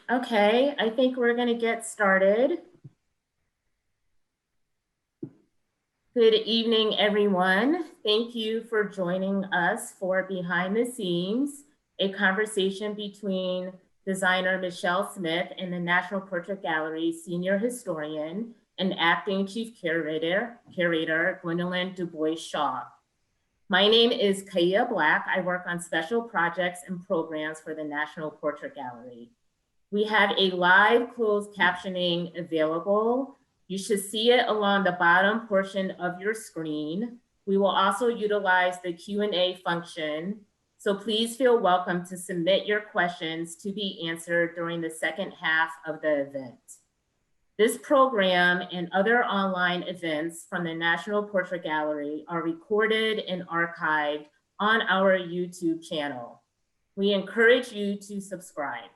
Okay, I think we're going to get started. Good evening, everyone. Thank you for joining us for Behind the Scenes, a conversation between designer Michelle Smith and the National Portrait Gallery senior historian and acting chief curator Gwendolyn DuBois Shaw. My name is Kaya Black. I work on special projects and programs for the National Portrait Gallery. We have a live closed captioning available. You should see it along the bottom portion of your screen. We will also utilize the Q&A function. So please feel welcome to submit your questions to be answered during the second half of the event. This program and other online events from the National Portrait Gallery are recorded and archived on our YouTube channel. We encourage you to subscribe.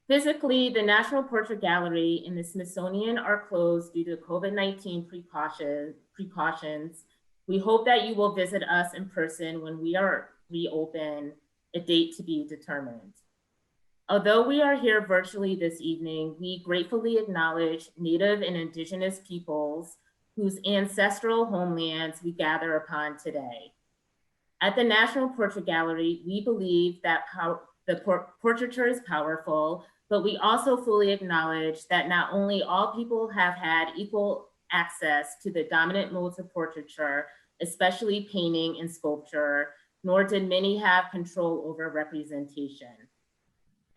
Physically, the National Portrait Gallery and the Smithsonian are closed due to COVID-19 precautions. We hope that you will visit us in person when we are reopened, a date to be determined. Although we are here virtually this evening, we gratefully acknowledge Native and Indigenous peoples whose ancestral homelands we gather upon today. At the National Portrait Gallery, we believe that the portraiture is powerful, but we also fully acknowledge that not only all people have had equal access to the dominant modes of portraiture, especially painting and sculpture, nor did many have control over representation.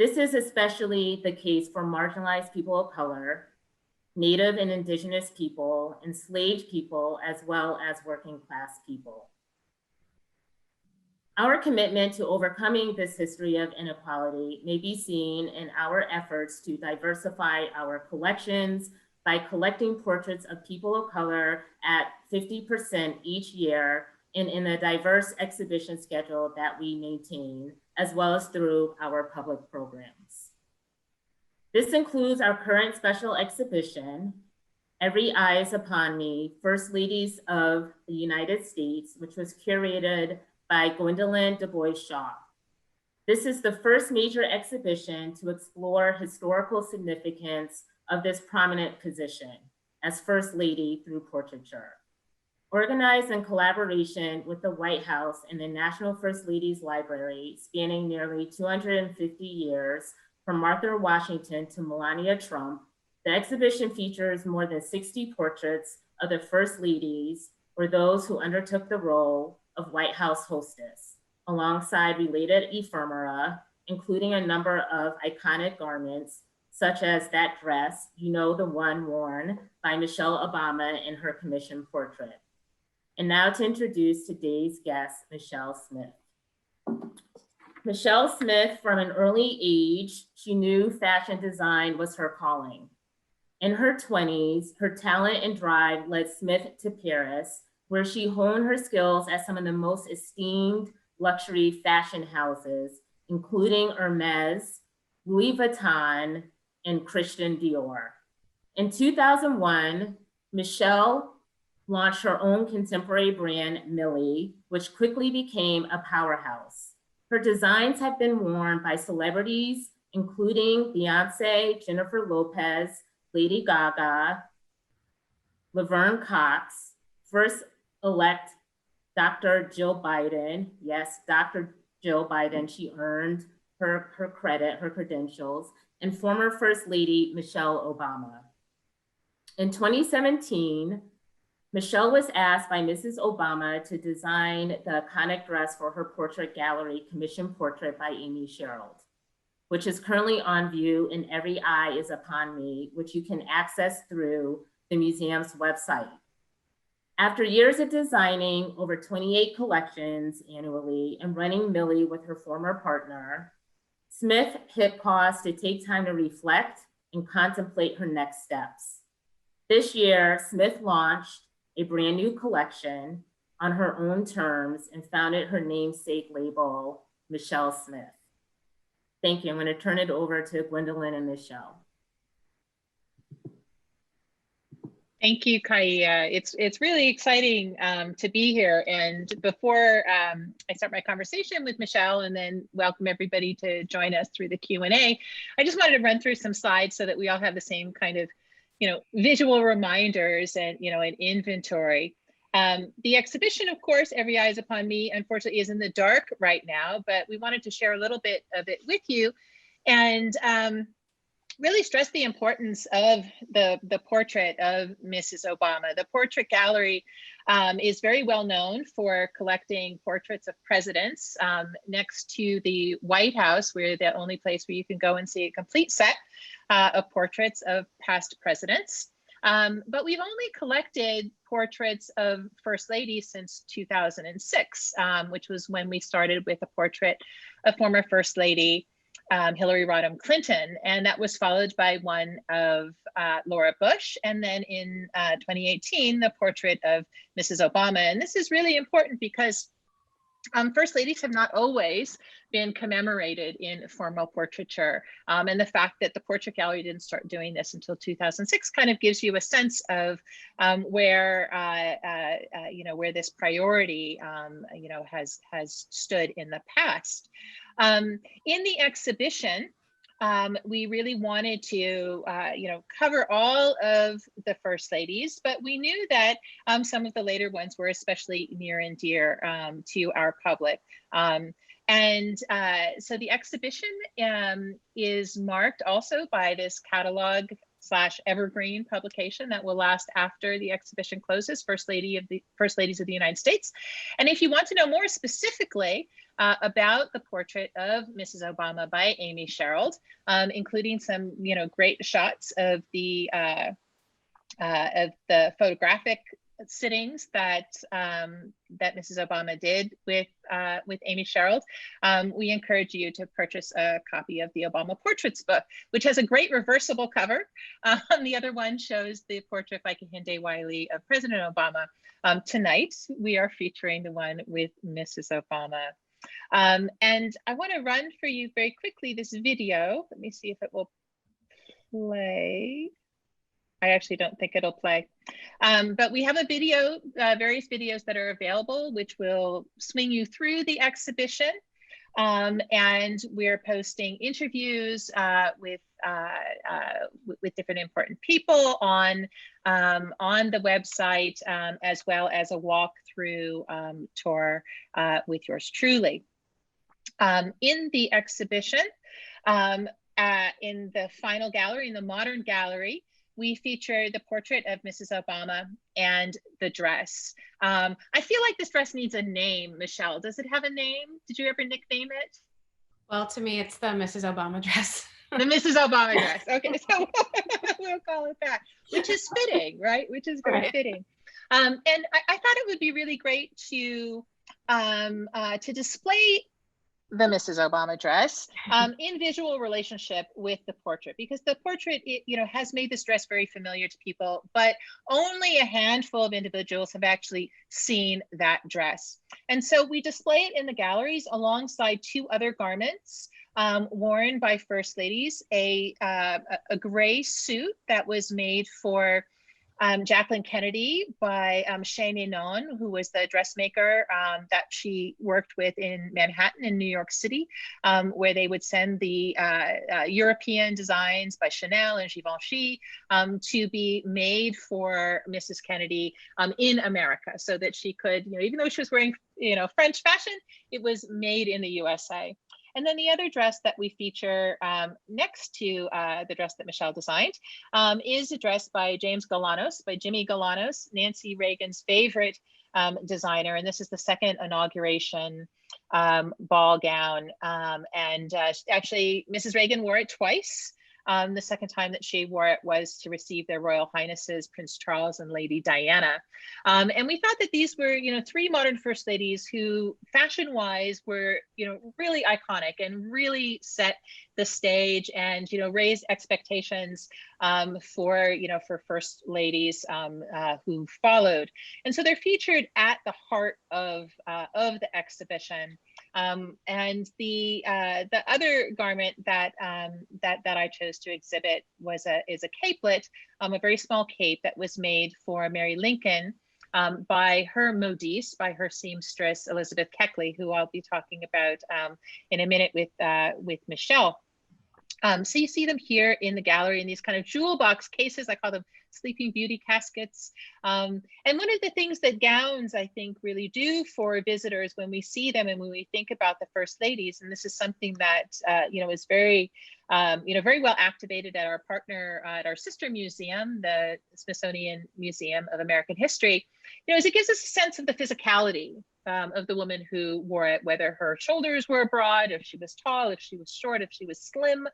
This is especially the case for marginalized people of color, Native and Indigenous people, enslaved people, as well as working class people. Our commitment to overcoming this history of inequality may be seen in our efforts to diversify our collections by collecting portraits of people of color at 50% each year and in a diverse exhibition schedule that we maintain, as well as through our public programs. This includes our current special exhibition, Every Eye is Upon Me, First Ladies of the United States, which was curated by Gwendolyn DuBois Shaw. This is the first major exhibition to explore historical significance of this prominent position as First Lady through portraiture. Organized in collaboration with the White House and the National First Ladies Library, spanning nearly 250 years, from Martha Washington to Melania Trump, the exhibition features more than 60 portraits of the First Ladies or those who undertook the role of White House hostess, alongside related ephemera, including a number of iconic garments, such as that dress, you know, the one worn by Michelle Obama in her commissioned portrait. And now to introduce today's guest, Michelle Smith. Michelle Smith, from an early age, she knew fashion design was her calling. In her 20s, her talent and drive led Smith to Paris, where she honed her skills at some of the most esteemed luxury fashion houses, including Hermes, Louis Vuitton, and Christian Dior. In 2001, Michelle launched her own contemporary brand, Millie, which quickly became a powerhouse. Her designs have been worn by celebrities, including Beyonce, Jennifer Lopez, Lady Gaga, Laverne Cox, First-elect Dr. Jill Biden. Yes, Dr. Jill Biden, she earned her credit, her credentials, and former First Lady Michelle Obama. In 2017, Michelle was asked by Mrs. Obama to design the iconic dress for her portrait gallery commissioned portrait by Amy Sherald, which is currently on view in Every Eye is Upon Me, which you can access through the museum's website. After years of designing over 28 collections annually and running Millie with her former partner, Smith hit pause to take time to reflect and contemplate her next steps. This year, Smith launched a brand new collection on her own terms and founded her namesake label, Michelle Smith. Thank you. I'm going to turn it over to Gwendolyn and Michelle. Thank you, Kaya. It's really exciting to be here. And before I start my conversation with Michelle and then welcome everybody to join us through the Q&A, I just wanted to run through some slides so that we all have the same kind of, visual reminders and, an inventory. The exhibition, of course, Every Eye is Upon Me, unfortunately is in the dark right now, but we wanted to share a little bit of it with you and really stress the importance of the portrait of Mrs. Obama. The Portrait Gallery is very well known for collecting portraits of presidents. Next to the White House, we're the only place where you can go and see a complete set of portraits of past presidents. But we've only collected portraits of First Ladies since 2006, which was when we started with a portrait of former First Lady Hillary Rodham Clinton, and that was followed by one of Laura Bush, and then in 2018, the portrait of Mrs. Obama. And this is really important because First Ladies have not always been commemorated in formal portraiture. And the fact that the Portrait Gallery didn't start doing this until 2006 kind of gives you a sense of where this priority, has stood in the past. In the exhibition, we really wanted to, cover all of the First Ladies, but we knew that some of the later ones were especially near and dear to our public. So the exhibition is marked also by this catalog / evergreen publication that will last after the exhibition closes, First Ladies of the United States. And if you want to know more specifically about the portrait of Mrs. Obama by Amy Sherald, including some great shots of the photographic sittings that Mrs. Obama did with Amy Sherald, we encourage you to purchase a copy of the Obama Portraits book, which has a great reversible cover. The other one shows the portrait by Kehinde Wiley of President Obama. Tonight, we are featuring the one with Mrs. Obama. And I want to run for you very quickly this video. Let me see if it will play. I actually don't think it'll play. But we have a video, various videos that are available, which will swing you through the exhibition. And we're posting interviews with different important people on the website, as well as a walkthrough tour with yours truly. In the exhibition, in the final gallery, in the modern gallery, we feature the portrait of Mrs. Obama and the dress. I feel like this dress needs a name, Michelle. Does it have a name? Did you ever nickname it? Well, to me, it's the Mrs. Obama dress. The Mrs. Obama dress. Okay, so we'll call it that, which is fitting, right? Which is very fitting. And I thought it would be really great to display the Mrs. Obama dress in visual relationship with the portrait, because the portrait, has made this dress very familiar to people, but only a handful of individuals have actually seen that dress. And so we display it in the galleries alongside two other garments worn by First Ladies, a gray suit that was made for Jacqueline Kennedy by Shea Ninon, who was the dressmaker that she worked with in Manhattan in New York City, where they would send the European designs by Chanel and Givenchy to be made for Mrs. Kennedy in America, so that she could, even though she was wearing, French fashion, it was made in the USA. And then the other dress that we feature next to the dress that Michelle designed is a dress by James Galanos, by Jimmy Galanos, Nancy Reagan's favorite designer. And this is the second inauguration ball gown. Actually, Mrs. Reagan wore it twice. The second time that she wore it was to receive their Royal Highnesses, Prince Charles and Lady Diana. And we thought that these were, three modern First Ladies who fashion-wise were, really iconic and really set the stage and, raised expectations for First Ladies who followed. And so they're featured at the heart of the exhibition. And the other garment that that I chose to exhibit is a capelet, a very small cape that was made for Mary Lincoln by her modiste, by her seamstress Elizabeth Keckley, who I'll be talking about in a minute with Michelle. So you see them here in the gallery in these kind of jewel box cases. I call them Sleeping Beauty caskets. And one of the things that gowns, I think, really do for visitors when we see them and when we think about the First Ladies, and this is something that, is very, very well activated at our partner, at our sister museum, the Smithsonian Museum of American History, is it gives us a sense of the physicality of the woman who wore it, whether her shoulders were broad, if she was tall, if she was short, if she was slim,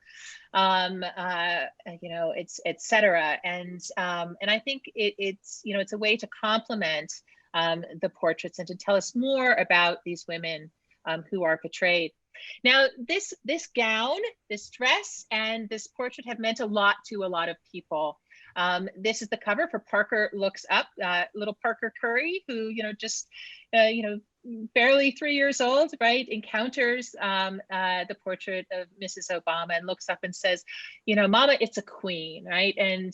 it's etc. And I think it's a way to complement the portraits and to tell us more about these women who are portrayed. Now, this gown, this dress, and this portrait have meant a lot to a lot of people. This is the cover for Parker Looks Up, little Parker Curry, who, just, barely 3 years old, right, encounters the portrait of Mrs. Obama and looks up and says, Mama, it's a queen, right? And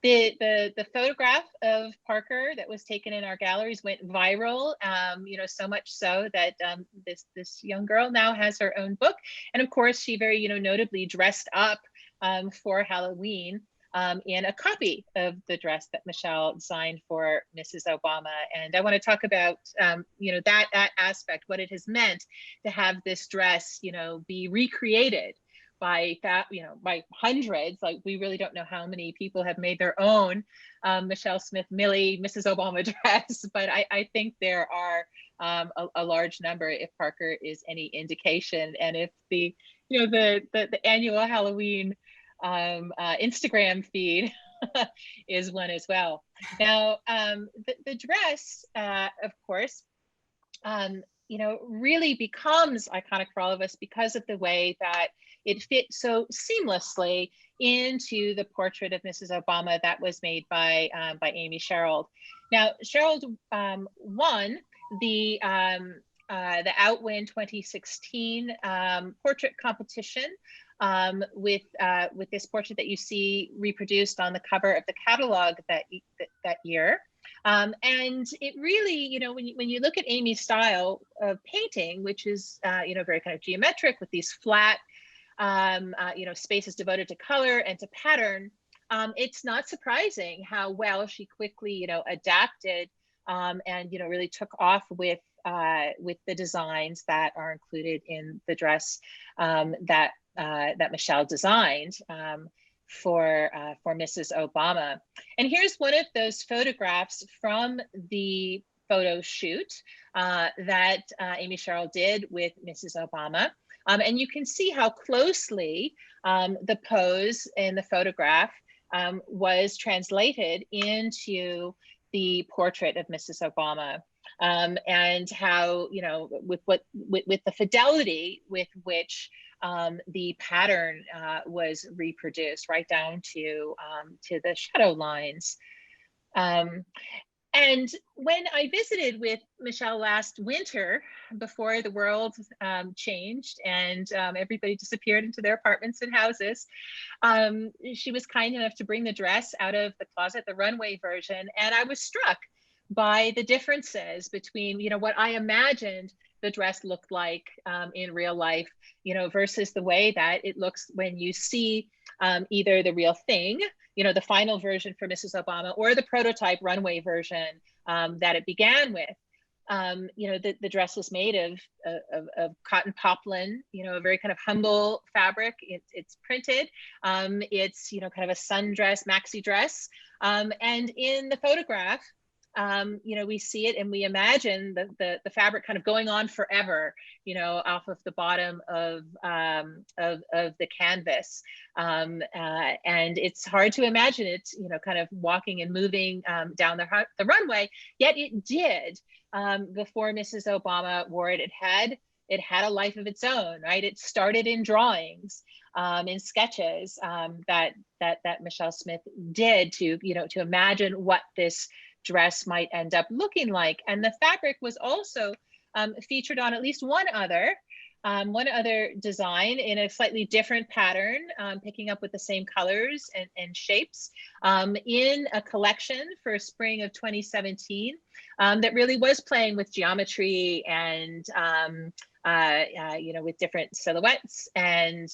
the photograph of Parker that was taken in our galleries went viral, so much so that this young girl now has her own book. And of course, she very, notably dressed up for Halloween in a copy of the dress that Michelle designed for Mrs. Obama. And I want to talk about, that aspect, what it has meant to have this dress, be recreated by hundreds. Like, we really don't know how many people have made their own Michelle Smith Milley Mrs. Obama dress, but I think there are a large number, if Parker is any indication. And if the annual Halloween Instagram feed is one as well. Now, the dress, of course, really becomes iconic for all of us because of the way that it fits so seamlessly into the portrait of Mrs. Obama that was made by Amy Sherald. Now, Sherald won the Outwin 2016 portrait competition with this portrait that you see reproduced on the cover of the catalog that year. And it really, when you look at Amy's style of painting, which is, very kind of geometric with these flat, spaces devoted to color and to pattern, it's not surprising how well she quickly, adapted and, really took off with the designs that are included in the dress that Michelle designed for Mrs. Obama. And here's one of those photographs from the photo shoot that Amy Sherald did with Mrs. Obama. And you can see how closely the pose in the photograph was translated into the portrait of Mrs. Obama. And how, with the fidelity with which the pattern was reproduced, right down to the shadow lines. And when I visited with Michelle last winter, before the world changed and everybody disappeared into their apartments and houses, she was kind enough to bring the dress out of the closet, the runway version, and I was struck by the differences between, what I imagined the dress looked like in real life, versus the way that it looks when you see either the real thing, the final version for Mrs. Obama, or the prototype runway version that it began with. The dress was made of cotton poplin, a very kind of humble fabric. It's printed. It's, kind of a sundress, maxi dress. And in the photograph, we see it and we imagine the fabric kind of going on forever, off of the bottom of the canvas. And it's hard to imagine it, kind of walking and moving down the runway, yet it did before Mrs. Obama wore it. It had a life of its own, right? It started in drawings, in sketches that Michelle Smith did to imagine what this dress might end up looking like. And the fabric was also featured on at least one other design in a slightly different pattern, picking up with the same colors and shapes, in a collection for spring of 2017 that really was playing with geometry and with different silhouettes and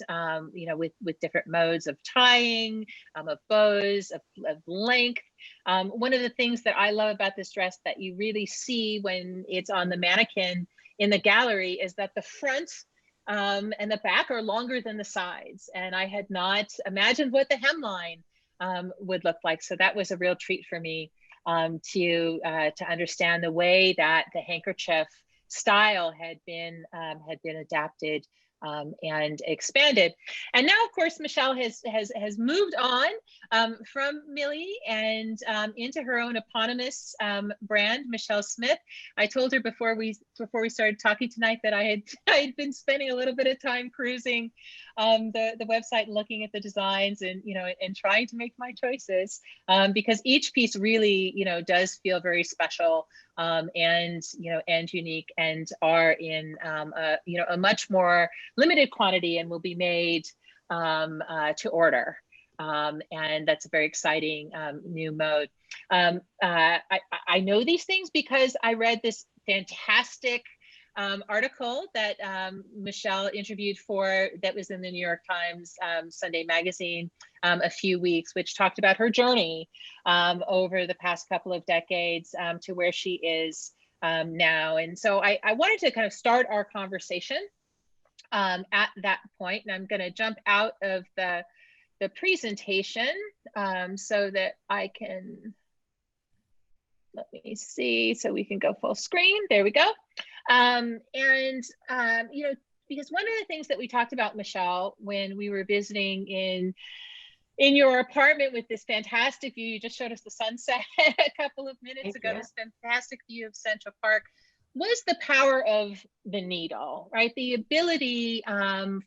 with different modes of tying, of bows, of length. One of the things that I love about this dress that you really see when it's on the mannequin in the gallery is that the front and the back are longer than the sides. And I had not imagined what the hemline would look like. So that was a real treat for me to understand the way that the handkerchief style had been adapted and expanded. And now, of course, Michelle has moved on from Millie and into her own eponymous brand, Michelle Smith. I told her before we started talking tonight that I had been spending a little bit of time cruising the website and looking at the designs and and trying to make my choices because each piece really does feel very special and unique and are in a much more limited quantity and will be made to order. And that's a very exciting new mode. I know these things because I read this fantastic article that Michelle interviewed for that was in the New York Times Sunday magazine a few weeks, which talked about her journey over the past couple of decades to where she is now. And so I wanted to kind of start our conversation at that point, and I'm going to jump out of the presentation so that I can, let me see, so we can go full screen. There we go. Because one of the things that we talked about, Michelle, when we were visiting in your apartment with this fantastic view, you just showed us the sunset a couple of minutes ago, this fantastic view of Central Park, was the power of the needle, right? The ability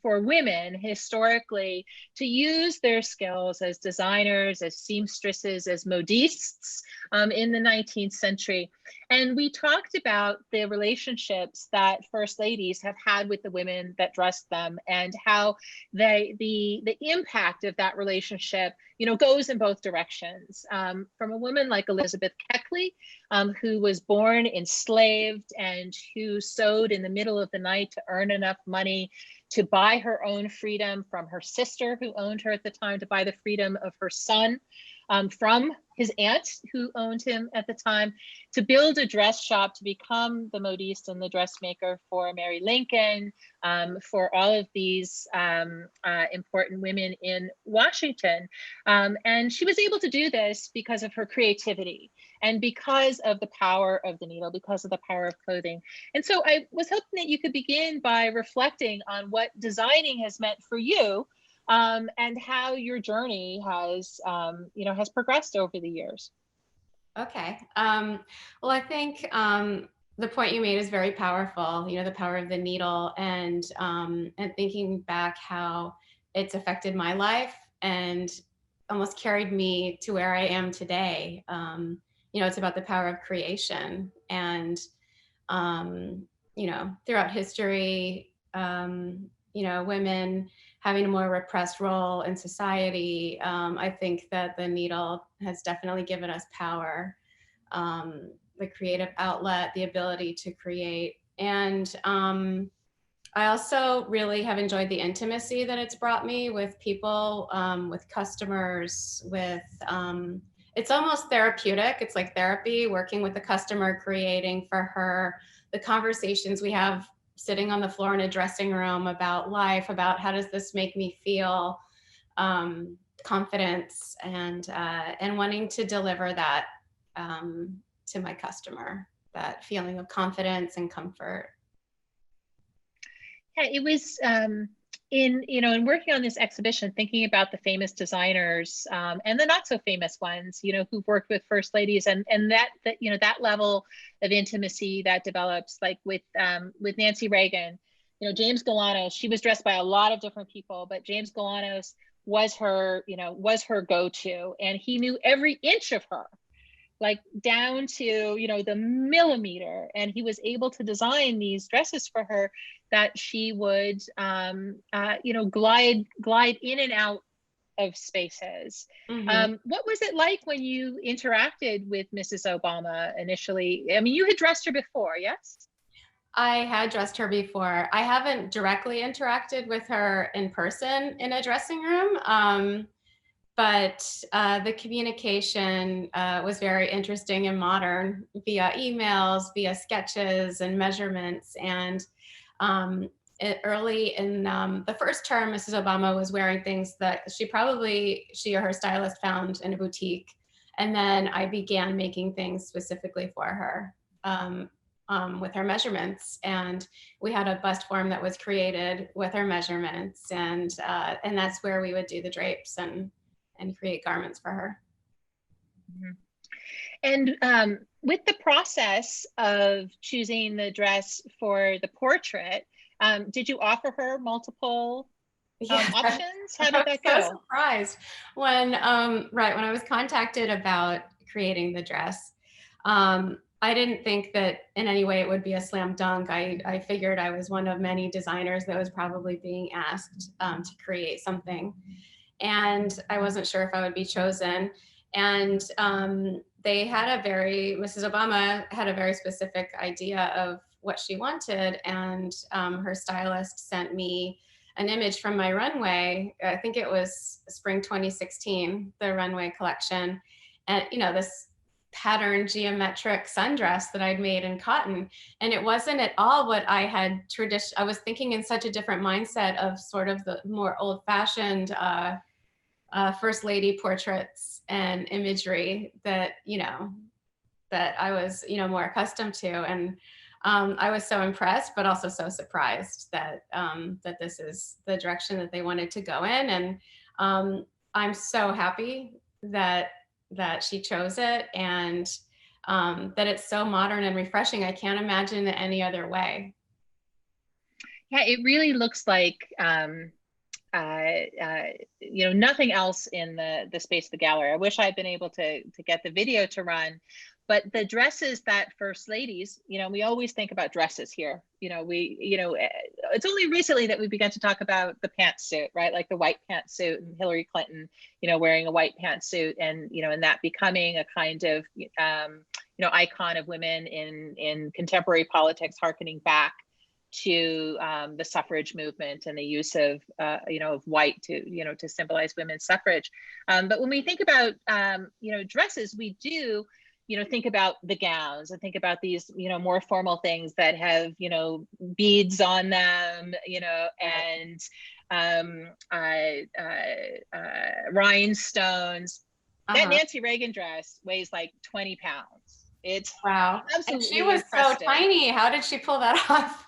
for women historically to use their skills as designers, as seamstresses, as modistes in the 19th century. And we talked about the relationships that first ladies have had with the women that dressed them and how the impact of that relationship goes in both directions. From a woman like Elizabeth Keckley, who was born enslaved and who sewed in the middle of the night to earn enough money to buy her own freedom from her sister who owned her at the time, to buy the freedom of her son from his aunt who owned him at the time, to build a dress shop, to become the modiste and the dressmaker for Mary Lincoln, for all of these important women in Washington. And she was able to do this because of her creativity and because of the power of the needle, because of the power of clothing. And so I was hoping that you could begin by reflecting on what designing has meant for you and how your journey has progressed over the years. Okay. Well, I think the point you made is very powerful, the power of the needle and thinking back how it's affected my life and almost carried me to where I am today. It's about the power of creation and, throughout history, women having a more repressed role in society. I think that the needle has definitely given us power, the creative outlet, the ability to create. And I also really have enjoyed the intimacy that it's brought me with people, with customers, with, it's almost therapeutic. It's like therapy, working with the customer, creating for her, the conversations we have sitting on the floor in a dressing room about life, about how does this make me feel, confidence, and wanting to deliver that to my customer, that feeling of confidence and comfort. Yeah, it was in working on this exhibition, thinking about the famous designers and the not so famous ones, who've worked with first ladies, and that level of intimacy that develops, like with Nancy Reagan, James Galanos. She was dressed by a lot of different people, but James Galanos was her go-to, and he knew every inch of her, like down to, you know, the millimeter. And he was able to design these dresses for her that she would, you know, glide in and out of spaces. What was it like when you interacted with Mrs. Obama initially? I mean, you had dressed her before, yes? I had dressed her before. I haven't directly interacted with her in person in a dressing room, but the communication was very interesting and modern via emails, via sketches and measurements. And early in the first term, Mrs. Obama was wearing things that she or her stylist found in a boutique. And then I began making things specifically for her. With her measurements, and we had a bust form that was created with her measurements, and that's where we would do the drapes and create garments for her. And with the process of choosing the dress for the portrait, did you offer her multiple options? How did that go? I was so surprised when when I was contacted about creating the dress. I didn't think that in any way it would be a slam dunk. I figured I was one of many designers that was probably being asked to create something. And I wasn't sure if I would be chosen. And Mrs. Obama had a very specific idea of what she wanted. And her stylist sent me an image from my runway. I think it was spring 2016, the runway collection. And, you know, this pattern geometric sundress that I'd made in cotton. And it wasn't at all what I had I was thinking in such a different mindset of sort of the more old fashioned first lady portraits and imagery that, you know, that I was, you know, more accustomed to. And I was so impressed, but also so surprised that that this is the direction that they wanted to go in. And I'm so happy that she chose it, and that it's so modern and refreshing. I can't imagine it any other way. Yeah, it really looks like you know, nothing else in the space of the gallery. I wish I'd been able to get the video to run, but the dresses that first ladies, you know, we always think about dresses here. You know, it's only recently that we began to talk about the pantsuit, right? Like the white pantsuit, and Hillary Clinton, you know, wearing a white pantsuit, and, you know, and that becoming a kind of, you know, icon of women in contemporary politics, harkening back to the suffrage movement and the use of, you know, of white to, you know, to symbolize women's suffrage. But when we think about, you know, dresses, we do, you know, think about the gowns and think about these, you know, more formal things that have, you know, beads on them, you know, and rhinestones. That Nancy Reagan dress weighs like 20 pounds. It's wow. Absolutely and she was impressive. So tiny. How did she pull that off?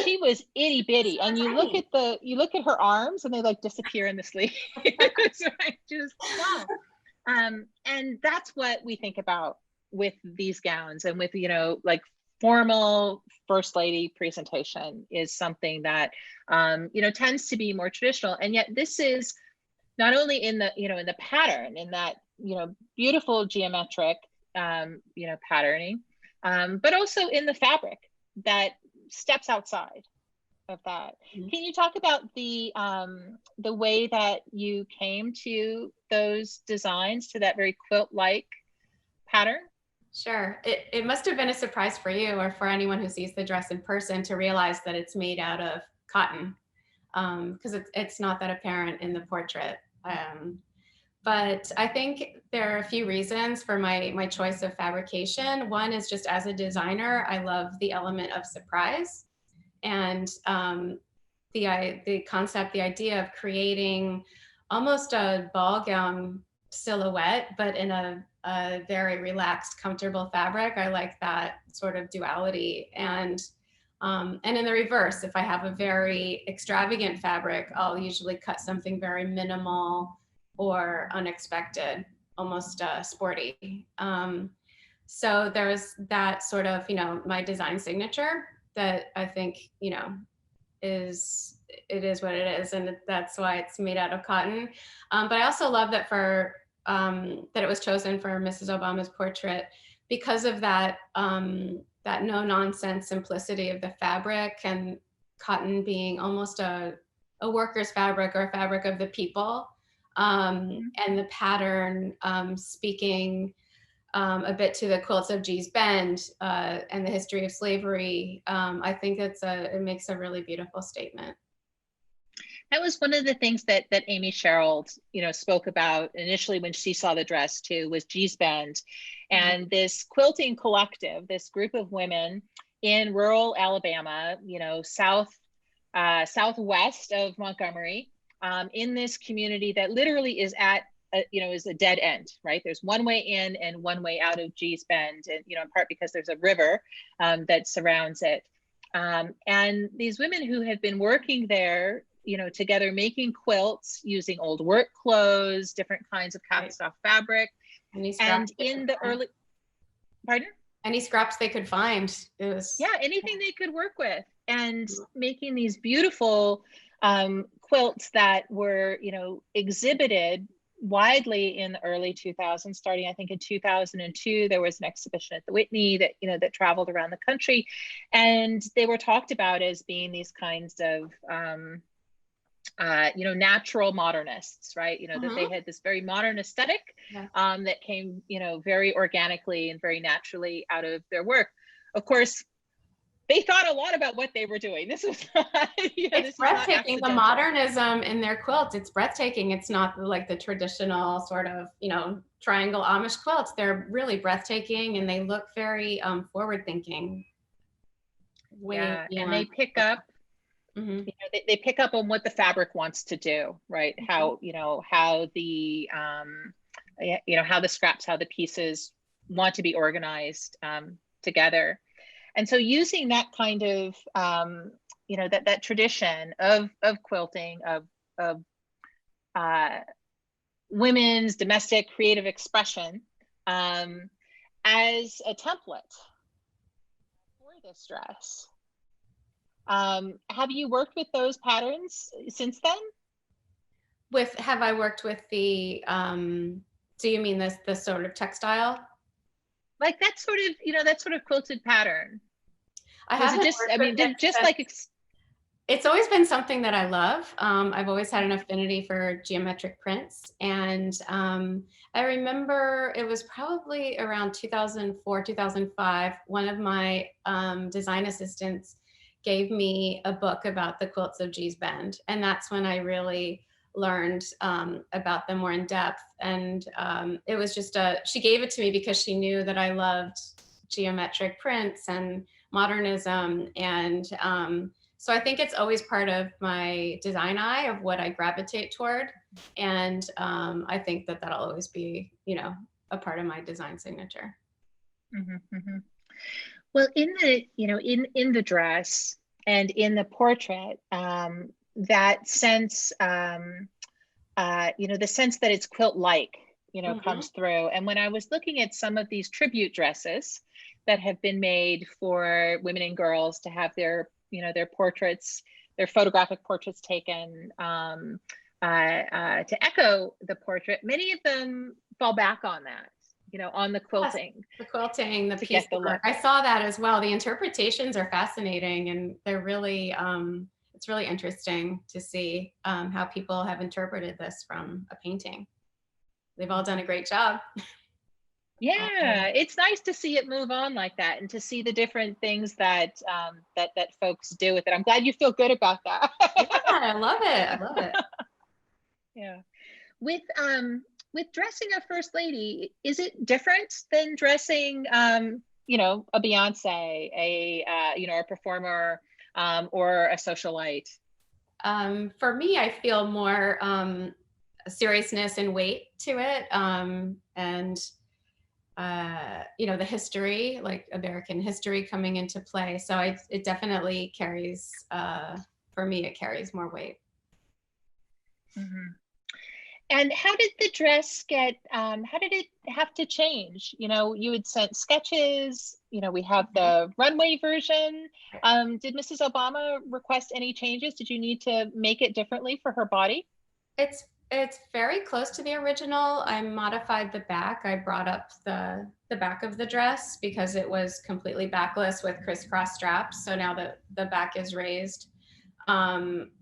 She was itty bitty, and you look at her arms, and they like disappear in the sleeves. So I just wow. And that's what we think about with these gowns, and with, you know, like formal first lady presentation is something that you know, tends to be more traditional. And yet this is not only in the, you know, in the pattern, in that, you know, beautiful geometric you know, patterning, but also in the fabric that steps outside of that. Can you talk about the way that you came to those designs, to that very quilt-like pattern? Sure. It must have been a surprise for you, or for anyone who sees the dress in person, to realize that it's made out of cotton, because it's not that apparent in the portrait. But I think there are a few reasons for my choice of fabrication. One is just, as a designer, I love the element of surprise, and the concept, the idea of creating almost a ball gown silhouette, but in a very relaxed, comfortable fabric. I like that sort of duality. And in the reverse, if I have a very extravagant fabric, I'll usually cut something very minimal or unexpected, almost sporty. So there's that sort of, you know, my design signature that I think, you know, it is what it is, and that's why it's made out of cotton. But I also love that for that it was chosen for Mrs. Obama's portrait because of that, that no nonsense simplicity of the fabric, and cotton being almost a worker's fabric, or a fabric of the people, and the pattern speaking a bit to the quilts of Gee's Bend and the history of slavery. I think it makes a really beautiful statement. That was one of the things that Amy Sherald, spoke about initially when she saw the dress too, was Gee's Bend, and this quilting collective, this group of women in rural Alabama, southwest of Montgomery, in this community that literally is at is a dead end, right? There's one way in and one way out of Gee's Bend, and in part because there's a river that surrounds it. And these women who have been working there, together, making quilts using old work clothes, different kinds of cast off fabric, and in the early, pardon? Any scraps they could find. It was, anything they could work with, and making these beautiful quilts that were, exhibited widely in the early 2000s. Starting, I think, in 2002, there was an exhibition at the Whitney that that traveled around the country, and they were talked about as being these kinds of natural modernists, right? That they had this very modern aesthetic that came, very organically and very naturally out of their work. Of course, they thought a lot about what they were doing. This was not, it's breathtaking. The modernism in their quilts, it's breathtaking. It's not like the traditional sort of, triangle Amish quilts. They're really breathtaking, and they look very forward thinking. And they pick up, they pick up on what the fabric wants to do, right? How, how the, how the scraps, how the pieces want to be organized together. And so using that kind of, that tradition of quilting, of women's domestic creative expression as a template for this dress. Have you worked with those patterns since then? Have I worked with the, do you mean this sort of textile? Like that sort of, that sort of quilted pattern. I haven't. It's always been something that I love. I've always had an affinity for geometric prints, and I remember it was probably around 2004, 2005. One of my design assistants gave me a book about the quilts of Gee's Bend, and that's when I really learned about them more in depth. And it was just she gave it to me because she knew that I loved geometric prints and modernism, and so I think it's always part of my design eye of what I gravitate toward, and I think that that'll always be, a part of my design signature. Well, in the, in the dress and in the portrait, that sense, the sense that it's quilt-like, comes through. And when I was looking at some of these tribute dresses that have been made for women and girls to have their, their portraits, their photographic portraits taken to echo the portrait, many of them fall back on that, on the quilting. Yes, the quilting, the piecework. I saw that as well. The interpretations are fascinating, and they're really, it's really interesting to see how people have interpreted this from a painting. They've all done a great job. Yeah, it's nice to see it move on like that, and to see the different things that that folks do with it. I'm glad you feel good about that. Yeah, I love it. I love it. Yeah. With dressing a first lady, is it different than dressing a Beyonce, a performer, or a socialite? For me, I feel more seriousness and weight to it, and the history, like American history, coming into play. So it definitely carries, for me, it carries more weight. And how did the dress get, how did it have to change? You had sent sketches, we have the runway version. Did Mrs. Obama request any changes? Did you need to make it differently for her body? It's It's very close to the original. I modified the back. I brought up the back of the dress because it was completely backless with crisscross straps. So now the back is raised,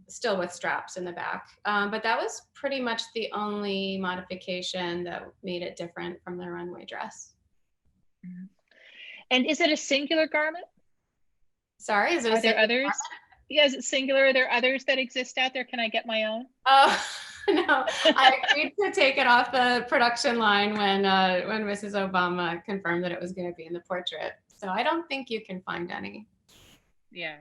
still with straps in the back. But that was pretty much the only modification that made it different from the runway dress. And is it a singular garment? Sorry, is it Are there others? Yeah, is it singular? Are there others that exist out there? Can I get my own? Oh, no, I agreed to take it off the production line when Mrs. Obama confirmed that it was going to be in the portrait. So I don't think you can find any. Yeah.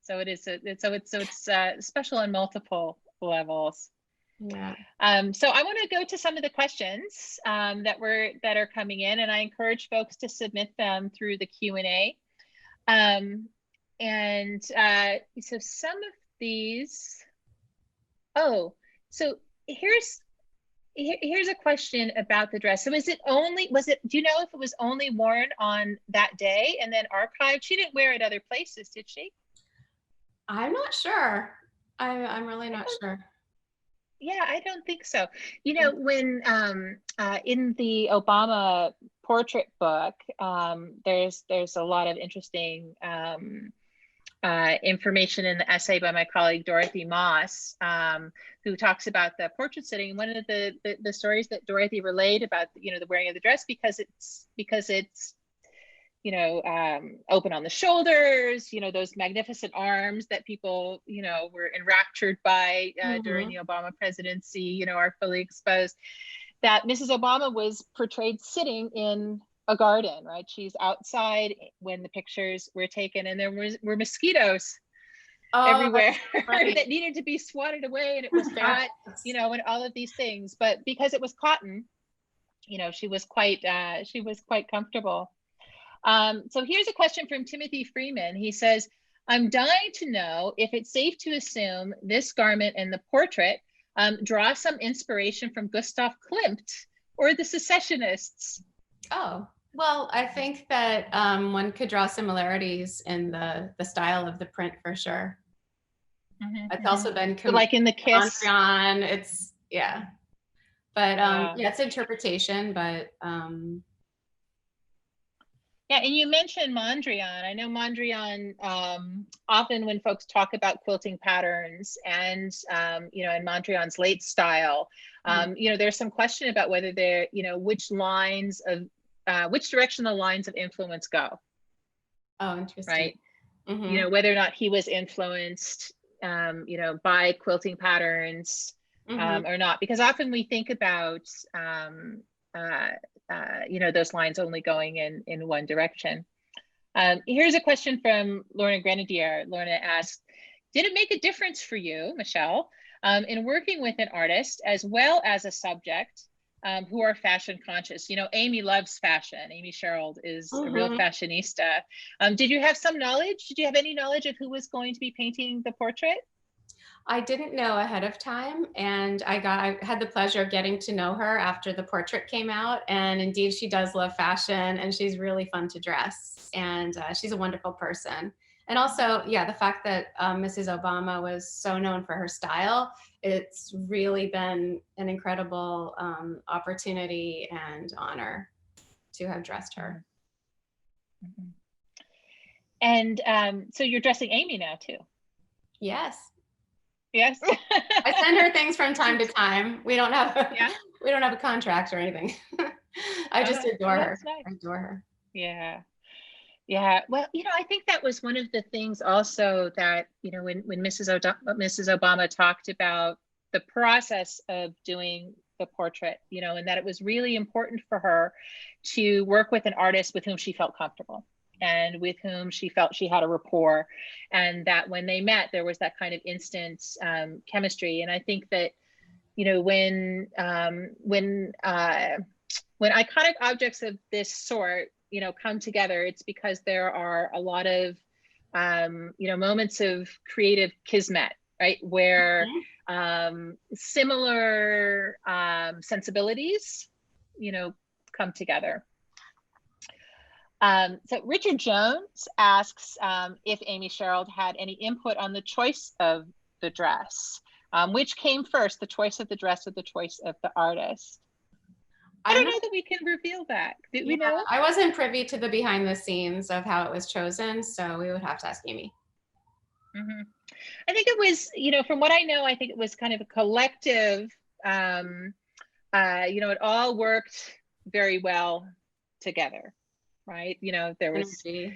So it is. It's special on multiple levels. Yeah. So I want to go to some of the questions that are coming in, and I encourage folks to submit them through the Q&A. So some of these. Oh, so here's a question about the dress. So do you know if it was only worn on that day and then archived? She didn't wear it other places, did she? I'm not sure. I'm really not sure. Yeah, I don't think so. You know, when in the Obama portrait book, there's a lot of interesting information in the essay by my colleague Dorothy Moss, who talks about the portrait sitting. One of the stories that Dorothy relayed about, you know, the wearing of the dress, because it's you know, open on the shoulders, you know, those magnificent arms that people, you know, were enraptured by during the Obama presidency, you know, are fully exposed. That Mrs. Obama was portrayed sitting in a garden, right? She's outside when the pictures were taken, and there were mosquitoes everywhere that needed to be swatted away, and it was hot, you know, and all of these things. But because it was cotton, you know, she was quite comfortable. So here's a question from Timothy Freeman. He says, I'm dying to know if it's safe to assume this garment and the portrait draw some inspiration from Gustav Klimt or the secessionists. Oh, well, I think that one could draw similarities in the style of the print for sure. It's also been like in the Kiss. It's, yeah. But yeah, it's interpretation, but yeah, and you mentioned Mondrian. I know Mondrian, often when folks talk about quilting patterns and, you know, in Mondrian's late style, you know, there's some question about whether they're, you know, which direction the lines of influence go. Oh, interesting. Right. You know, whether or not he was influenced, you know, by quilting patterns or not, because often we think about, you know, those lines only going in one direction. Here's a question from Lorna Grenadier. Lorna asked, did it make a difference for you, Michelle, in working with an artist as well as a subject who are fashion conscious? You know, Amy loves fashion. Amy Sherald is a real fashionista. Did you have some knowledge? Did you have any knowledge of who was going to be painting the portrait? I didn't know ahead of time, and I had the pleasure of getting to know her after the portrait came out. And indeed, she does love fashion, and she's really fun to dress, and she's a wonderful person. And also, yeah, the fact that Mrs. Obama was so known for her style, it's really been an incredible opportunity and honor to have dressed her. And so you're dressing Amy now too? Yes. Yes. I send her things from time to time. We don't have a contract or anything. I just adore her. Nice. I adore her. Yeah. Yeah. Well, you know, I think that was one of the things also that, you know, when Mrs. Obama talked about the process of doing the portrait, you know, and that it was really important for her to work with an artist with whom she felt comfortable and with whom she felt she had a rapport, and that when they met, there was that kind of instant chemistry. And I think that, you know, when iconic objects of this sort, you know, come together, it's because there are a lot of, you know, moments of creative kismet, right? Where similar sensibilities, you know, come together. So Richard Jones asks if Amy Sherald had any input on the choice of the dress. Which came first, the choice of the dress or the choice of the artist? I don't know that we can reveal that. Did we know? I wasn't privy to the behind the scenes of how it was chosen, so we would have to ask Amy. Mm-hmm. I think it was, from what I know, I think it was kind of a collective, it all worked very well together, right? There was, the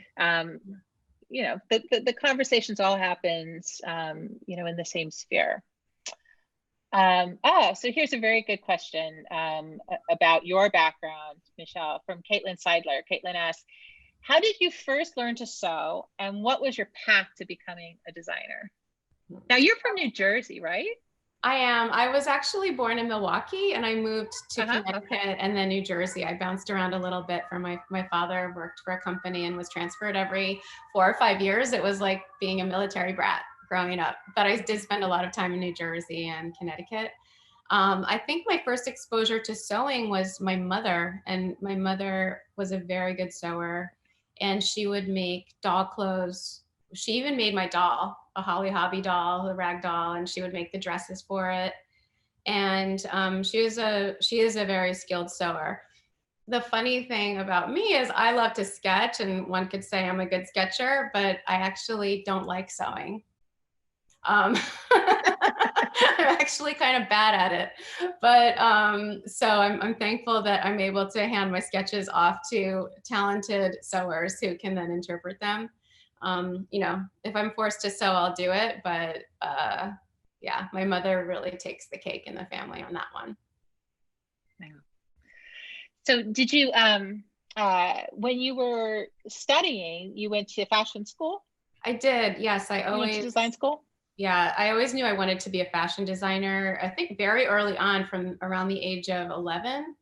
conversations all happened, in the same sphere. So here's a very good question about your background, Michelle, from Caitlin Seidler. Caitlin asks, how did you first learn to sew, and what was your path to becoming a designer? Now, you're from New Jersey, right? I am. I was actually born in Milwaukee, and I moved to Connecticut and then New Jersey. I bounced around a little bit for my father worked for a company and was transferred every 4 or 5 years. It was like being a military brat growing up, but I did spend a lot of time in New Jersey and Connecticut. I think my first exposure to sewing was my mother, and my mother was a very good sewer, and she would make doll clothes. She even made my doll, a Holly Hobby doll, a rag doll, and she would make the dresses for it. And she is a very skilled sewer. The funny thing about me is I love to sketch, and one could say I'm a good sketcher, but I actually don't like sewing. I'm actually kind of bad at it, but so I'm thankful that I'm able to hand my sketches off to talented sewers who can then interpret them. If I'm forced to sew, I'll do it, but yeah, my mother really takes the cake in the family on that one. So did you, when you were studying, you went to fashion school? I did, yes. You went to design school? Yeah, I always knew I wanted to be a fashion designer. I think very early on, from around the age of 11.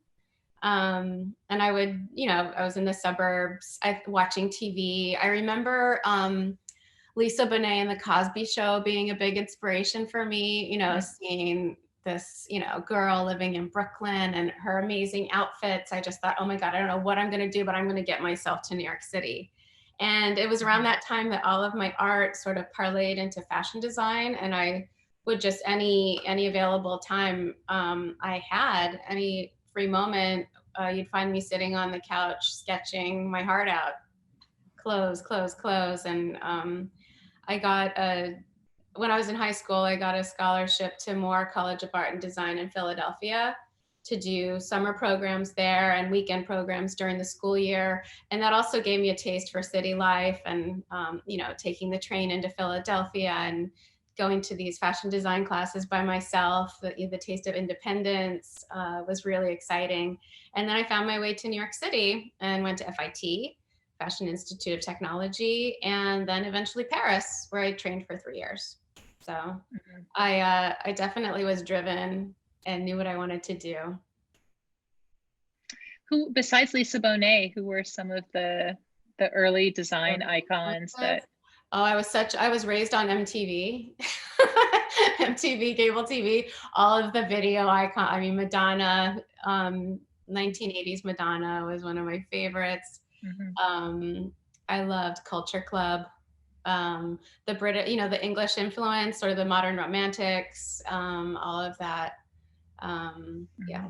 And I would, I was in the suburbs watching TV. I remember Lisa Bonet and the Cosby Show being a big inspiration for me, seeing this, girl living in Brooklyn and her amazing outfits. I just thought, oh my God, I don't know what I'm going to do, but I'm going to get myself to New York City. And it was around that time that all of my art sort of parlayed into fashion design. And I would just, any available time I had, any free moment, you'd find me sitting on the couch sketching my heart out. Clothes. And I got when I was in high school, I got a scholarship to Moore College of Art and Design in Philadelphia to do summer programs there and weekend programs during the school year. And that also gave me a taste for city life and, taking the train into Philadelphia and going to these fashion design classes by myself. The taste of independence was really exciting. And then I found my way to New York City and went to FIT, Fashion Institute of Technology, and then eventually Paris, where I trained for 3 years. So I definitely was driven and knew what I wanted to do. Who, besides Lisa Bonet, who were some of the early design icons that? Oh, I was raised on MTV, MTV, cable TV, all of the video icon. I mean, Madonna, 1980s Madonna was one of my favorites. I loved Culture Club, the British, the English influence or the modern romantics, all of that. Yeah.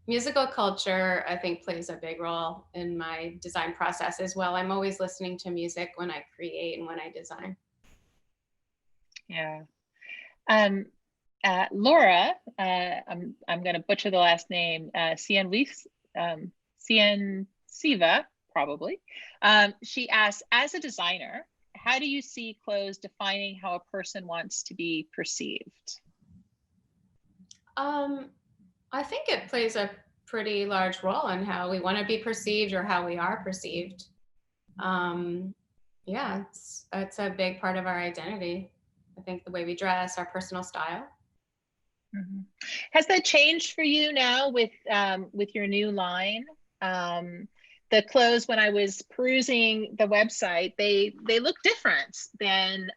Musical culture, I think, plays a big role in my design process as well. I'm always listening to music when I create and when I design. Yeah. Laura, I'm going to butcher the last name, Cien Siva, probably. She asks, as a designer, how do you see clothes defining how a person wants to be perceived? I think it plays a pretty large role in how we want to be perceived or how we are perceived. Yeah, it's a big part of our identity. I think the way we dress, our personal style. Has that changed for you now with your new line? The clothes, when I was perusing the website, they look different than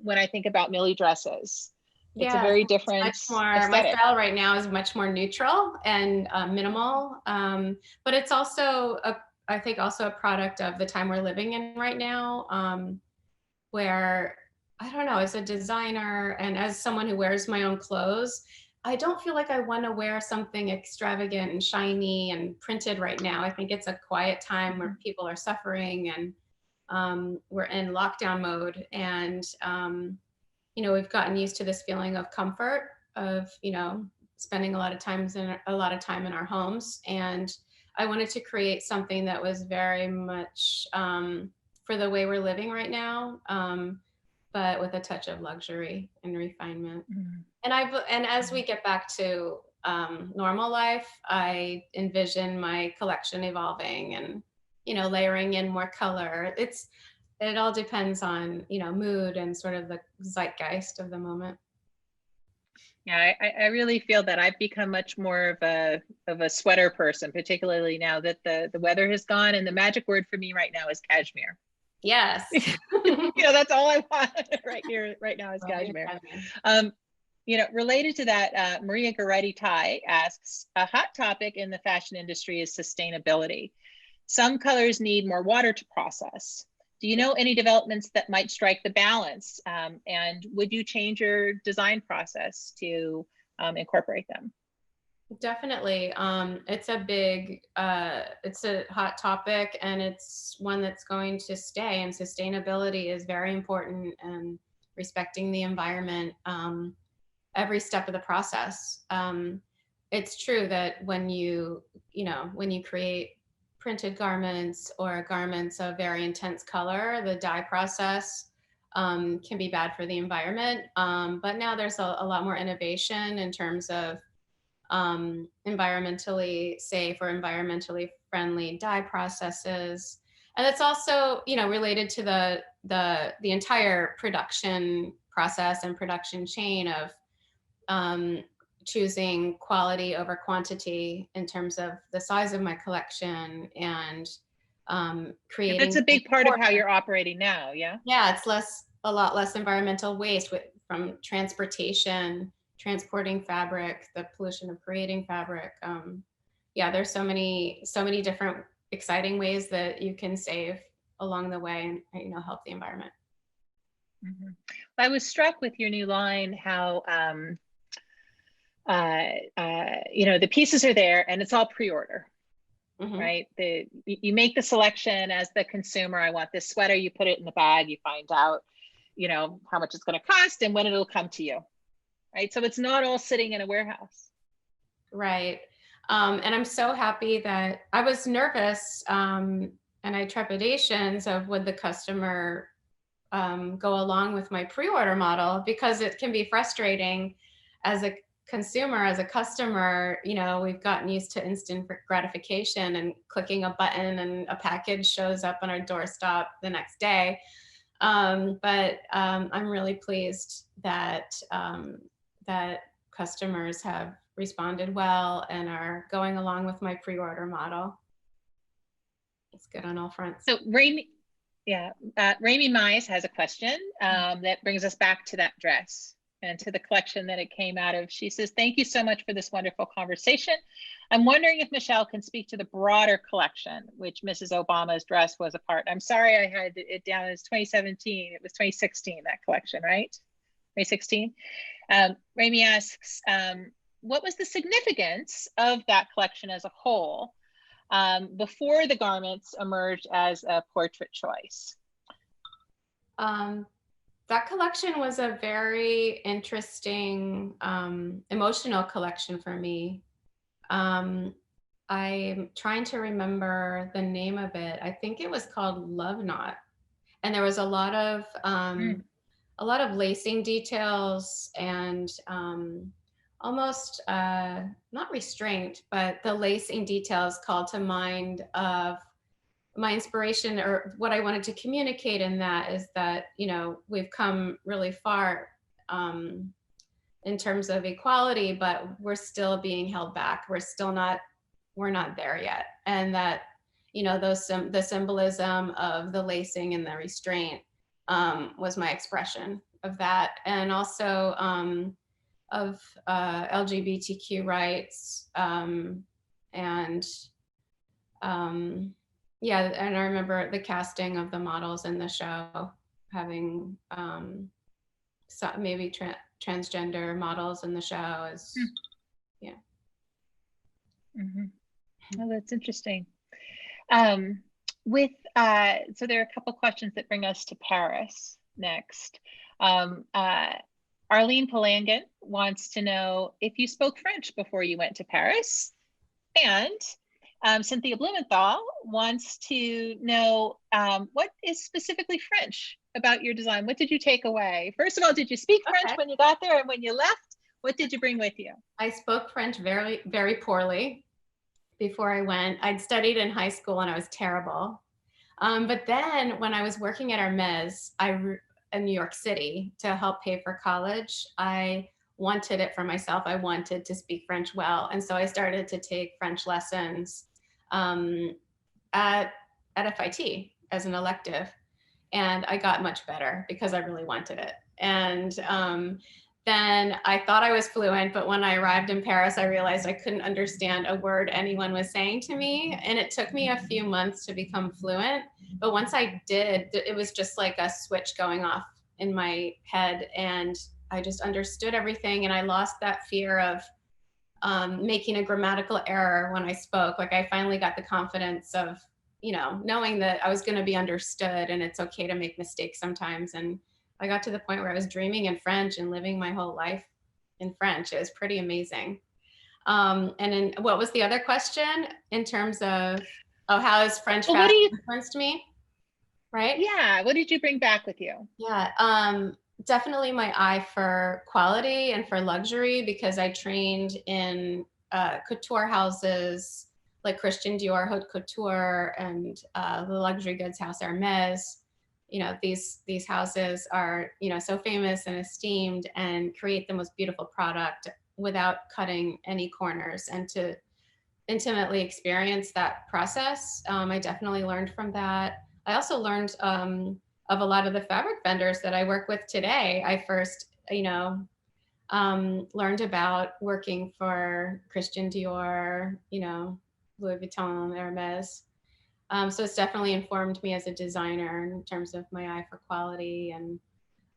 when I think about Millie dresses. It's a very different aesthetic. My style right now is much more neutral and minimal, but it's also I think also a product of the time we're living in right now, where I don't know, as a designer and as someone who wears my own clothes, I don't feel like I want to wear something extravagant and shiny and printed right now. I think it's a quiet time where people are suffering, and we're in lockdown mode. And, we've gotten used to this feeling of comfort of, spending a lot of time in our homes. And I wanted to create something that was very much for the way we're living right now. But with a touch of luxury and refinement. And as we get back to normal life, I envision my collection evolving and layering in more color. It all depends on mood and sort of the zeitgeist of the moment. Yeah, I really feel that I've become much more of a sweater person, particularly now that the weather has gone, and the magic word for me right now is cashmere. Yes. That's all I want right now is cashmere. Related to that, Maria Goretti-Tai asks, a hot topic in the fashion industry is sustainability. Some colors need more water to process. Do you know any developments that might strike the balance? And would you change your design process to incorporate them? Definitely. It's a hot topic, and it's one that's going to stay, and sustainability is very important, and respecting the environment every step of the process. It's true that when you create printed garments or garments of very intense color, the dye process can be bad for the environment. But now there's a lot more innovation in terms of environmentally safe or environmentally friendly dye processes. And it's also, related to the entire production process and production chain of choosing quality over quantity in terms of the size of my collection, and creating. That's a big part of how you're operating now, yeah? Yeah, it's a lot less environmental waste from transportation, transporting fabric, the pollution of creating fabric. Yeah, there's so many different exciting ways that you can save along the way and help the environment. Mm-hmm. I was struck with your new line, how the pieces are there and it's all pre-order. Mm-hmm. Right? You make the selection as the consumer. I want this sweater. You put it in the bag. You find out, how much it's going to cost and when it'll come to you. Right? So it's not all sitting in a warehouse. Right. And I'm so happy that I was nervous and I had trepidations of would the customer go along with my pre-order model, because it can be frustrating as a consumer, as a customer. We've gotten used to instant gratification and clicking a button and a package shows up on our doorstep the next day. But I'm really pleased that that customers have responded well and are going along with my pre-order model. It's good on all fronts. So Raimi Mize has a question that brings us back to that dress and to the collection that it came out of. She says, thank you so much for this wonderful conversation. I'm wondering if Michelle can speak to the broader collection, which Mrs. Obama's dress was a part. I'm sorry I had it down as 2017. It was 2016, that collection, right? 2016. Raimi asks, what was the significance of that collection as a whole before the garments emerged as a portrait choice? That collection was a very interesting, emotional collection for me. I'm trying to remember the name of it. I think it was called Love Knot. And there was a lot of lacing details and almost not restraint, but the lacing details called to mind of my inspiration, or what I wanted to communicate in that is that, we've come really far in terms of equality, but we're still being held back. We're not there yet. And that, the symbolism of the lacing and the restraint was my expression of that. And also of LGBTQ rights and I remember the casting of the models in the show having so maybe transgender models in the show is, yeah. Oh, that's interesting. So there are a couple questions that bring us to Paris next. Arlene Palangan wants to know if you spoke French before you went to Paris. And Cynthia Blumenthal wants to know what is specifically French about your design? What did you take away? First of all, did you speak French when you got there, and when you left, what did you bring with you? I spoke French very, very poorly before I went. I'd studied in high school and I was terrible. But then when I was working at Hermes in New York City to help pay for college, I wanted it for myself. I wanted to speak French well. And so I started to take French lessons at FIT as an elective. And I got much better because I really wanted it. And then I thought I was fluent, but when I arrived in Paris, I realized I couldn't understand a word anyone was saying to me. And it took me a few months to become fluent. But once I did, it was just like a switch going off in my head. And I just understood everything. And I lost that fear of making a grammatical error when I spoke. Like I finally got the confidence of, knowing that I was going to be understood and it's okay to make mistakes sometimes. And I got to the point where I was dreaming in French and living my whole life in French. It was pretty amazing. And then what was the other question in terms of, how has French fashion influenced me? Right? Yeah. What did you bring back with you? Yeah. Definitely my eye for quality and for luxury, because I trained in couture houses like Christian Dior, Haute Couture, and the luxury goods house Hermes. These houses are, so famous and esteemed and create the most beautiful product without cutting any corners. And to intimately experience that process, I definitely learned from that. I also learned of a lot of the fabric vendors that I work with today. I first, learned about working for Christian Dior, Louis Vuitton, Hermes. So it's definitely informed me as a designer in terms of my eye for quality, and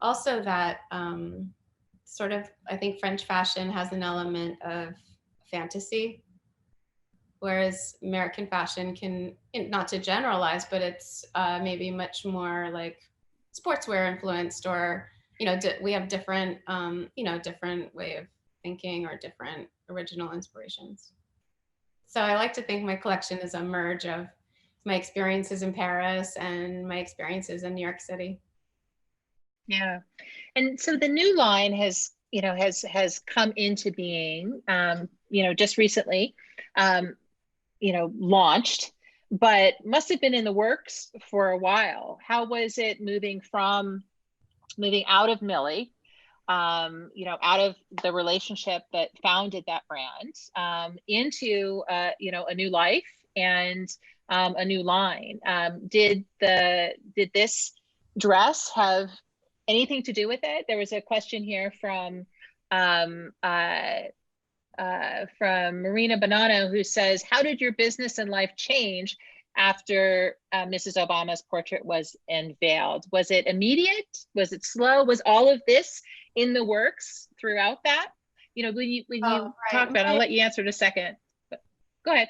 also that I think French fashion has an element of fantasy, whereas American fashion can, not to generalize, but it's maybe much more like sportswear influenced, or we have different different way of thinking or different original inspirations. So I like to think my collection is a merge of my experiences in Paris and my experiences in New York City. Yeah. And so the new line has come into being, just recently, launched, but must have been in the works for a while. How was it moving out of Millie, out of the relationship that founded that brand, into, a new life and a new line? Did this dress have anything to do with it? There was a question here from Marina Bonanno, who says, how did your business and life change after Mrs. Obama's portrait was unveiled? Was it immediate? Was it slow? Was all of this in the works throughout that? When you talk about it, I'll let you answer in a second. But go ahead.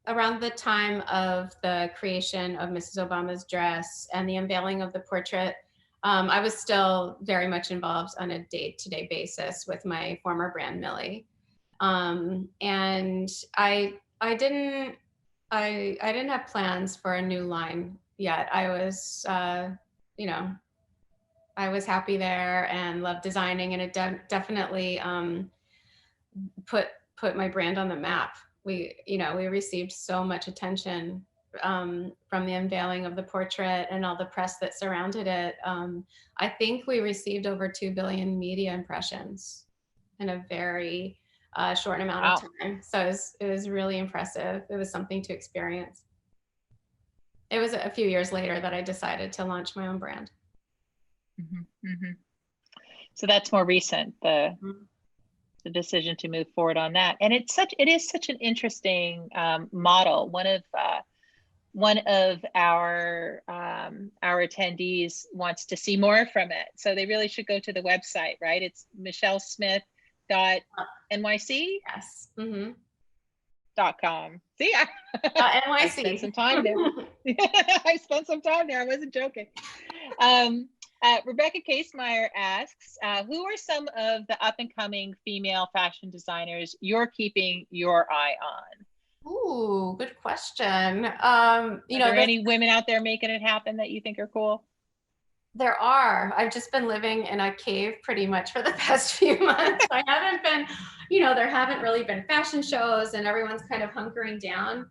Around the time of the creation of Mrs. Obama's dress and the unveiling of the portrait, I was still very much involved on a day-to-day basis with my former brand Millie, and I didn't have plans for a new line yet. I was I was happy there and loved designing, and it definitely put my brand on the map. We received so much attention from the unveiling of the portrait and all the press that surrounded it. I think we received over 2 billion media impressions in a very short amount of time. So it was really impressive. It was something to experience. It was a few years later that I decided to launch my own brand. Mm-hmm, mm-hmm. So that's more recent, the decision to move forward on that. And it is such an interesting model. One of one of our attendees wants to see more from it. So they really should go to the website, right? It's michellesmith.nyc. Yes. Mm-hmm. .com. See, NYC. I spent some time there. I spent some time there. I wasn't joking. Rebecca Casemeyer asks, who are some of the up and coming female fashion designers you're keeping your eye on? Ooh, good question. Are there any women out there making it happen that you think are cool? There are. I've just been living in a cave pretty much for the past few months. I haven't been, there haven't really been fashion shows and everyone's kind of hunkering down.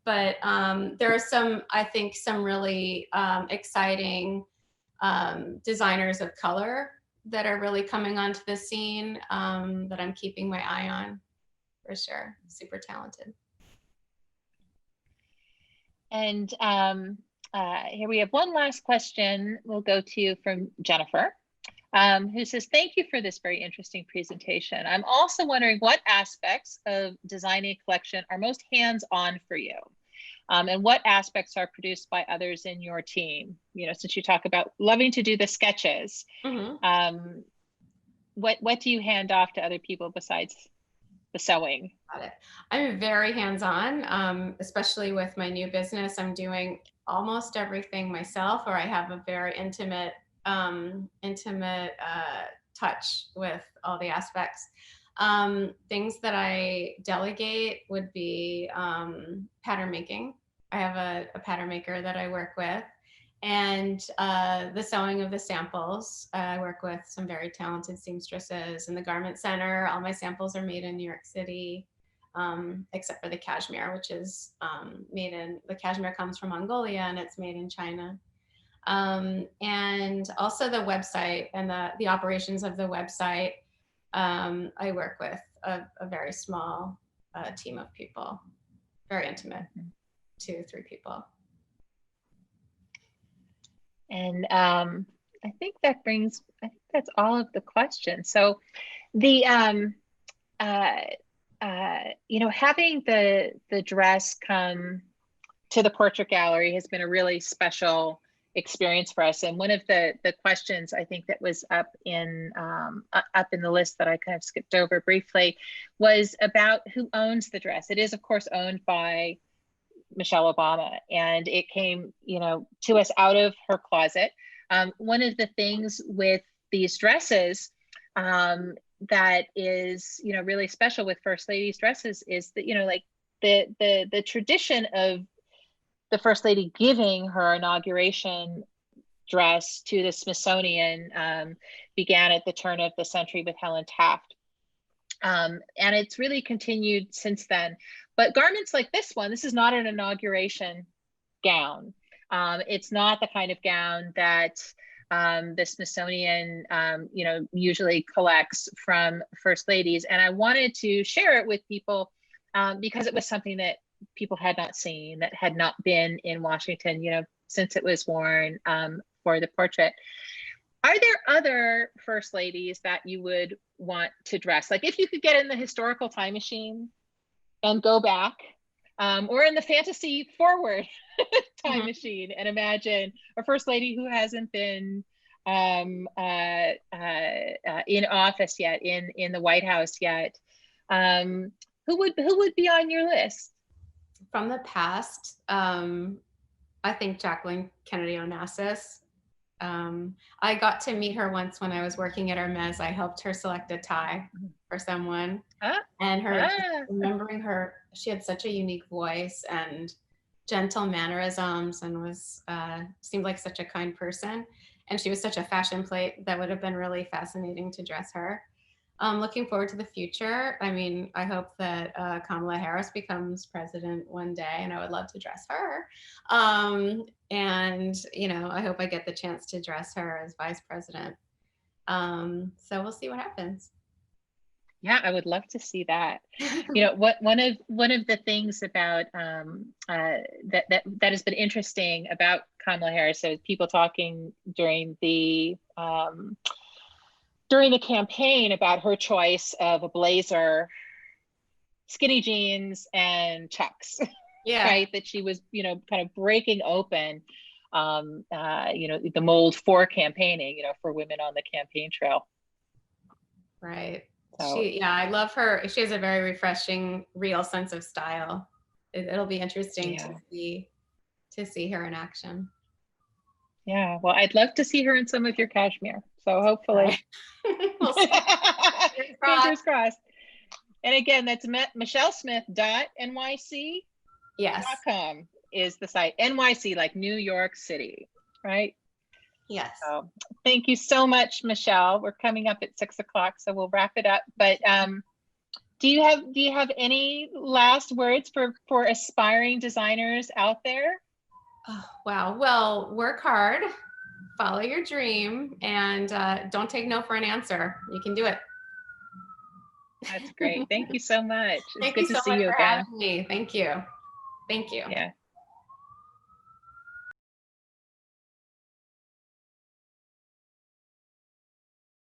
But there are some, I think, some really exciting designers of color that are really coming onto the scene that I'm keeping my eye on, for sure. Super talented. And here we have one last question we'll go to from Jennifer, who says, thank you for this very interesting presentation. I'm also wondering what aspects of designing a collection are most hands-on for you, and what aspects are produced by others in your team? Since you talk about loving to do the sketches, Mm-hmm. What do you hand off to other people besides the sewing? Got it. I'm very hands-on, especially with my new business. I'm doing almost everything myself, or I have a very intimate touch with all the aspects. Things that I delegate would be pattern making. I have a pattern maker that I work with, and the sewing of the samples. I work with some very talented seamstresses in the garment center. All my samples are made in New York City, except for the cashmere, which is the cashmere comes from Mongolia and it's made in China. And also the website and the operations of the website. I work with a very small team of people, very intimate, 2-3 people. And I think that's all of the questions. So the having the dress come to the portrait gallery has been a really special experience for us. And one of the questions I think that was up in the list that I kind of skipped over briefly was about who owns the dress. It is of course owned by Michelle Obama, and it came, to us out of her closet. One of the things with these dresses that is, really special with First Lady's dresses is that, like the tradition of the First Lady giving her inauguration dress to the Smithsonian began at the turn of the century with Helen Taft. And it's really continued since then. But garments like this one, this is not an inauguration gown. It's not the kind of gown that the Smithsonian, usually collects from First Ladies. And I wanted to share it with people because it was something that people had not seen, that had not been in Washington, since it was worn for the portrait. Are there other First Ladies that you would want to dress? Like if you could get in the historical time machine and go back, or in the fantasy forward time machine and imagine a First Lady who hasn't been in office yet, in the White House yet, who would be on your list? From the past, I think Jacqueline Kennedy Onassis. I got to meet her once when I was working at Hermes. I helped her select a tie for someone, and remembering her, she had such a unique voice and gentle mannerisms, and was seemed like such a kind person. And she was such a fashion plate that would have been really fascinating to dress her. Looking forward to the future. I mean, I hope that Kamala Harris becomes president one day, and I would love to dress her. And, I hope I get the chance to dress her as vice president. So we'll see what happens. Yeah, I would love to see that. One of the things about that has been interesting about Kamala Harris, so people talking during the campaign about her choice of a blazer, skinny jeans, and Chucks. Yeah. right? That she was, you know, kind of breaking open, you know, the mold for campaigning, you know, for women on the campaign trail. Right. So Yeah, I love her. She has a very refreshing, real sense of style. It'll be interesting yeah. to see her in action. Yeah, well, I'd love to see her in some of your cashmere. So hopefully, Right. We'll see. fingers crossed. And again, that's michellesmith.nyc.com Yes. is the site. NYC, like New York City, right? Yes. So thank you so much, Michelle. We're coming up at 6 o'clock, so we'll wrap it up. But do you have any last words for aspiring designers out there? Oh, wow. Well, work hard, follow your dream, and don't take no for an answer. You can do it. That's great. Thank you so much. It's Thank good you to so see much you for again. having me. Thank you. Thank you. Yeah.